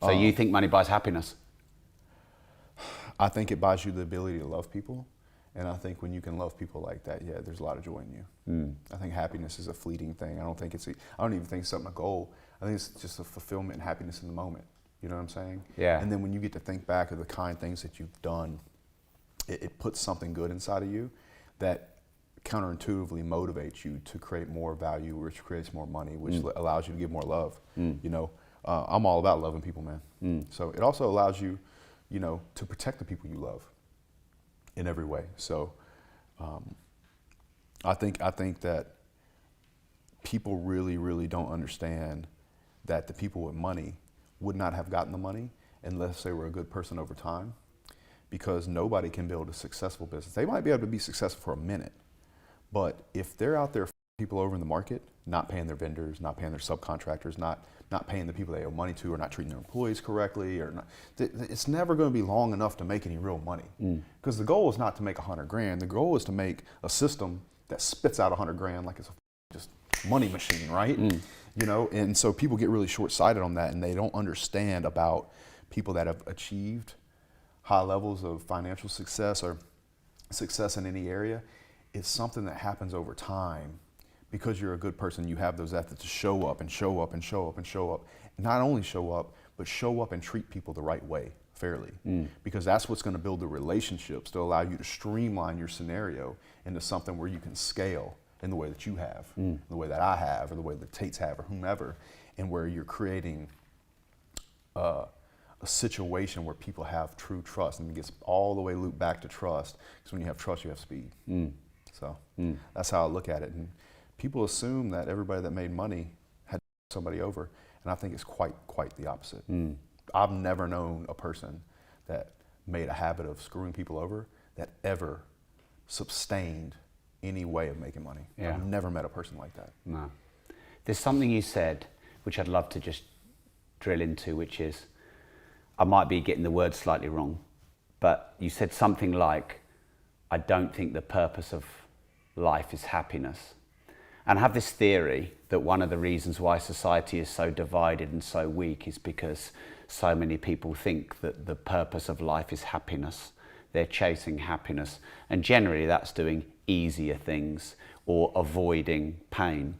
So you think money buys happiness? I think it buys you the ability to love people. And I think when you can love people like that, yeah, there's a lot of joy in you. I think happiness is a fleeting thing. I don't even think it's something a goal. I think it's just a fulfillment and happiness in the moment. You know what I'm saying? Yeah. And then when you get to think back of the kind things that you've done, it puts something good inside of you that counterintuitively motivates you to create more value, which creates more money, which allows you to give more love. You know, I'm all about loving people, man. So it also allows you, you know, to protect the people you love in every way. So I think that people really don't understand that the people with money would not have gotten the money unless they were a good person over time, because nobody can build a successful business. They might be able to be successful for a minute, but if they're out there people over in the market, not paying their vendors, not paying their subcontractors, not paying the people they owe money to, or not treating their employees correctly, or not, it's never going to be long enough to make any real money. Because the goal is not to make 100 grand. The goal is to make a system that spits out 100 grand like it's a just money machine, right? You know, and so people get really short-sighted on that, and they don't understand about people that have achieved high levels of financial success or success in any area. It's something that happens over time. Because you're a good person, you have those efforts to show up and show up and show up and show up. Not only show up, but show up and treat people the right way, fairly. Because that's what's going to build the relationships to allow you to streamline your scenario into something where you can scale in the way that you have, the way that I have, or the way that Tates have, or whomever, and where you're creating a situation where people have true trust. And it gets all the way looped back to trust, because when you have trust, you have speed. So that's how I look at it. And people assume that everybody that made money had somebody over, and I think it's quite the opposite. I've never known a person that made a habit of screwing people over that ever sustained any way of making money. Yeah. I've never met a person like that. No. There's something you said, which I'd love to just drill into, which is, I might be getting the word slightly wrong, but you said something like, I don't think the purpose of life is happiness. And I have this theory that one of the reasons why society is so divided and so weak is because so many people think that the purpose of life is happiness. They're chasing happiness. And generally that's doing easier things or avoiding pain.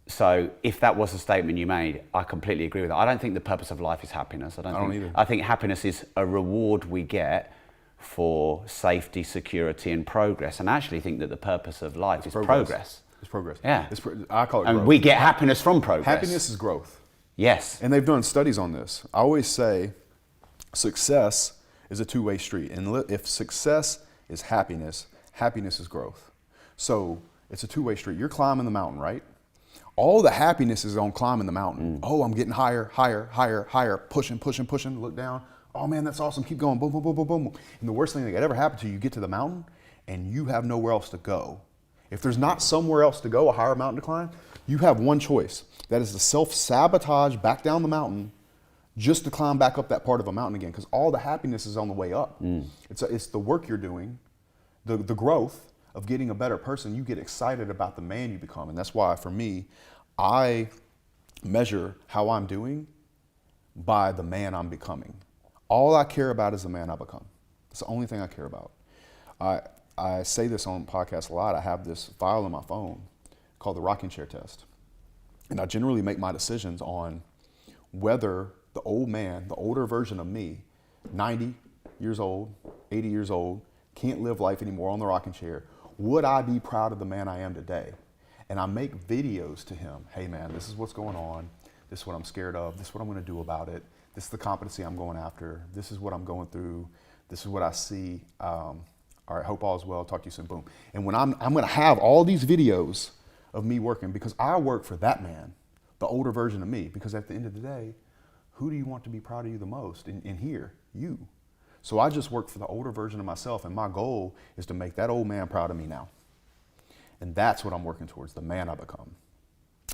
So if that was a statement you made, I completely agree with it. I don't think the purpose of life is happiness. I don't either. I think happiness is a reward we get for safety, security, and progress. And I actually think that the purpose of life is progress. It's progress. Yeah. I call it and growth. we get happiness from progress. Happiness is growth. Yes. And they've done studies on this. I always say success is a two-way street. And if success is happiness, happiness is growth. So it's a two-way street. You're climbing the mountain, right? All the happiness is on climbing the mountain. Oh, I'm getting higher, higher, higher, higher, pushing, look down. Oh man, that's awesome, keep going, boom, boom, boom, boom, boom. And the worst thing that could ever happen to you, you get to the mountain and you have nowhere else to go. If there's not somewhere else to go, a higher mountain to climb, you have one choice. That is to self-sabotage back down the mountain just to climb back up that part of a mountain again, because all the happiness is on the way up. It's the work you're doing, the growth of getting a better person. You get excited about the man you become. And that's why, for me, I measure how I'm doing by the man I'm becoming. All I care about is the man I become. It's the only thing I care about. I say this on podcasts a lot. I have this file in my phone called the rocking chair test. And I generally make my decisions on whether the old man, the older version of me, 90 years old, 80 years old, can't live life anymore on the rocking chair, would I be proud of the man I am today? And I make videos to him. Hey man, this is what's going on. This is what I'm scared of. This is what I'm going to do about it. This is the competency I'm going after. This is what I'm going through. This is what I see. All right, hope all is well. Talk to you soon. Boom. And when I'm going to have all these videos of me working, because I work for that man, the older version of me, because at the end of the day, who do you want to be proud of you the most in here? You. So I just work for the older version of myself, and my goal is to make that old man proud of me now. And that's what I'm working towards, the man I become.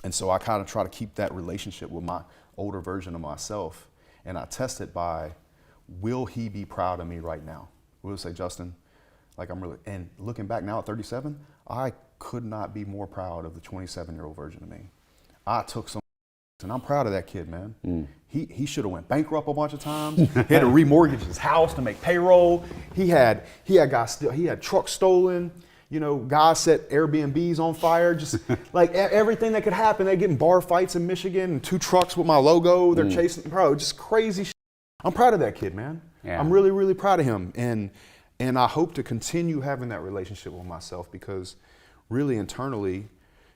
And so I kind of try to keep that relationship with my older version of myself, and I test it by, will he be proud of me right now? Will he say, Justin, like I'm really, and looking back now at 37, I could not be more proud of the 27-year-old version of me. I took some And I'm proud of that kid, man. He should have went bankrupt a bunch of times. He had to remortgage his house to make payroll. He had trucks stolen. You know, guys set Airbnbs on fire. Just like everything that could happen. They're getting bar fights in Michigan and 2 trucks with my logo. They're chasing, bro, just crazy shit. I'm proud of that kid, man. Yeah. I'm really, really proud of him. And I hope to continue having that relationship with myself, because really internally,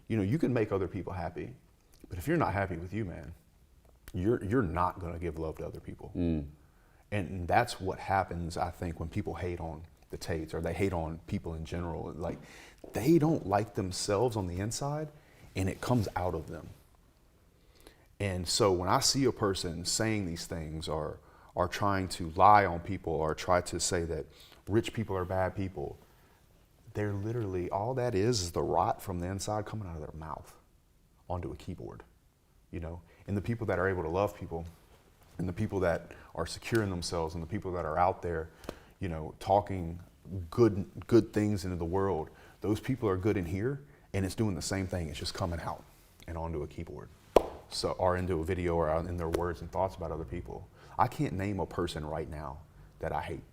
you know, you can make other people happy. But if you're not happy with you, man, you're not going to give love to other people. And that's what happens, I think, when people hate on the Tates, or they hate on people in general. Like, they don't like themselves on the inside, and it comes out of them. And so when I see a person saying these things, or trying to lie on people, or try to say that rich people are bad people, they're literally, all that is the rot from the inside coming out of their mouth onto a keyboard, you know. And the people that are able to love people, and the people that are secure in themselves, and the people that are out there, you know, talking good things into the world, those people are good in here, and it's doing the same thing. It's just coming out and onto a keyboard, so, or into a video, or in their words and thoughts about other people. I can't name a person right now that I hate.